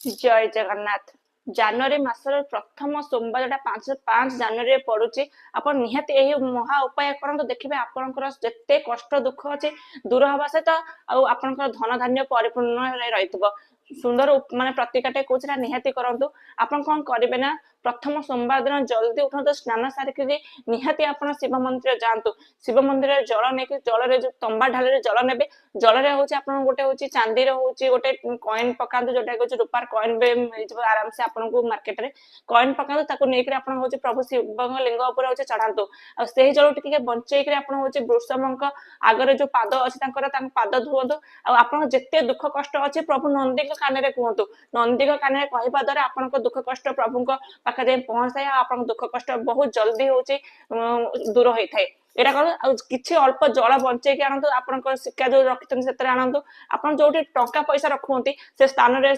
जय जगन्नाथ। ଜାନୁଆରୀ ମାସର ପ୍ରଥମ ସୋମବାର ଯୋଉଟା 5 ଜାନୁଆରୀରେ ପଡୁଛି, ଆପଣ ନିହାତି ଏହି ମହା ଉପାୟ କରନ୍ତୁ। ଦେଖିବେ ଆପଣଙ୍କର ଯେତେ କଷ୍ଟ ଦୁଃଖ ଅଛି ଦୂର ହବା ସହିତ ଆଉ ଆପଣଙ୍କର ଧନ ଧାନ୍ୟ ପରିପୂର୍ଣ୍ଣ ରହିଥିବ। ସୁନ୍ଦର ମାନେ ପ୍ରତିକାଟେ କହୁଛି ନା, ନିହାତି କରନ୍ତୁ। ଆପଣ କଣ କରିବେ ନା, ପ୍ରଥମ ସୋମବାର ଦିନ ଜଲ୍ଦି ଉଠନ୍ତୁ, ସ୍ନାନ ସାରିକି ନିହାତି ଆପଣ ଶିବ ମନ୍ଦିର ଯାଆନ୍ତୁ। ଶିବ ମନ୍ଦିରରେ ଜଳ ନେଇକି, ଜଳରେ ଯୋଉ ତମ୍ବା ଢାଳରେ ଜଳ ନେବେ। ଜଳରେ ହଉଛି ଆପଣ ଗୋଟେ ହଉଛି ଚାନ୍ଦିର ହଉଛି ଗୋଟେ କଏନ ପକାନ୍ତୁ, ଯୋଉଟା ହଉଛି ରୂପାର କଏନ ବି ମିଳିଯିବ ଆରାମସେ ଆପଣଙ୍କୁ ମାର୍କେଟରେ। କଏନ ପକାନ୍ତୁ, ତାକୁ ନେଇକରି ଆପଣ ହଉଛି ପ୍ରଭୁ ଶିବଙ୍କ ଲିଙ୍ଗ ଉପରେ ହଉଛି ଚଢାନ୍ତୁ। ଆଉ ସେଇ ଜଳ ଟିକେ ବଞ୍ଚେଇକିରି ଆପଣ ହଉଛି ବୃଷଭଙ୍କ ଆଗରେ ଯୋଉ ପାଦ ଅଛି ତାଙ୍କର, ତାଙ୍କ ପାଦ ଧୁଅନ୍ତୁ। ଆଉ ଆପଣଙ୍କ ଯେତେ ଦୁଃଖ କଷ୍ଟ ଅଛି ପ୍ରଭୁ ନନ୍ଦୀଙ୍କ କାନରେ କୁହନ୍ତୁ। ନନ୍ଦୀଙ୍କ କାନରେ କହିବା ଦ୍ୱାରା ଆପଣଙ୍କ ଦୁଃଖ କଷ୍ଟ ପ୍ରଭୁଙ୍କ ପାଖରେ ଯାଇ ପହଞ୍ଚିଥାଏ। ଆଉ ଆପଣଙ୍କ ଦୁଃଖ କଷ୍ଟ ବହୁତ ଜଲ୍ଦି ହଉଛି ଦୂର ହେଇଥାଏ। ଏଇଟା କଣ, ଆଉ କିଛି ଅଳ୍ପ ଜଳ ବଞ୍ଚେଇକି ଆଣନ୍ତୁ। ଆପଣଙ୍କ ସିକ୍କା ଯୋଉ ରଖିଛନ୍ତି ସେଥିରେ ଆଣନ୍ତୁ। ଆପଣ ଯୋଉଠି ଟଙ୍କା ପଇସା ରଖୁଛନ୍ତି ସେ ସ୍ଥାନରେ